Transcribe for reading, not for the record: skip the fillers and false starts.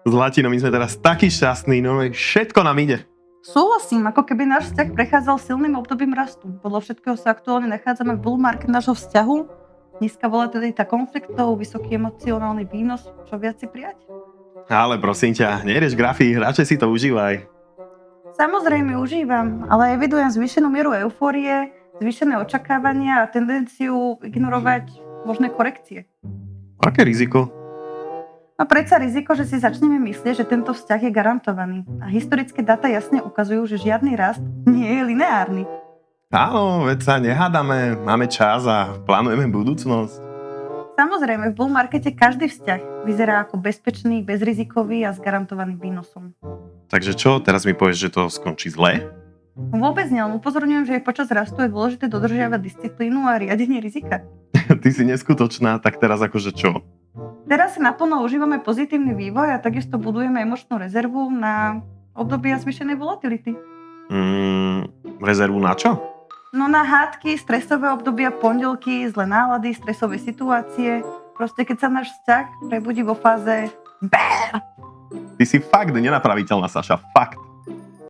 S Latinom my sme teraz takí šťastní, no všetko nám ide. Súhlasím, ako keby náš vzťah prechádzal silným obdobím rastu. Podľa všetkého sa aktuálne nachádzame v bull market nášho vzťahu. Nízka volatilita konfliktov, vysoký emocionálny výnos, čo viac si prijať? Ale prosím ťa, nerieš grafy, radšej si to užívaj. Samozrejme užívam, ale evidujem zvýšenú mieru eufórie, zvýšené očakávania a tendenciu ignorovať možné korekcie. Aké riziko? No predsa riziko, že si začneme myslieť, že tento vzťah je garantovaný. A historické dáta jasne ukazujú, že žiadny rast nie je lineárny. Áno, veď sa nehádame, máme čas a plánujeme budúcnosť. Samozrejme, v bull markete každý vzťah vyzerá ako bezpečný, bezrizikový a s garantovaným výnosom. Takže čo, teraz mi povieš, že to skončí zle? Vôbec nie, len upozorňujem, že aj počas rastu je dôležité dodržiavať disciplínu a riadenie rizika. Ty si neskutočná, tak teraz akože čo? Teraz si naplno užívame pozitívny vývoj a takisto budujeme emočnú rezervu na obdobia zvýšenej volatility. Rezervu na čo? No na hádky, stresové obdobia, pondelky, zlé nálady, stresové situácie. Proste keď sa náš vzťah prebudí vo fáze BAM! Ty si fakt nenapraviteľná, Saša, fakt.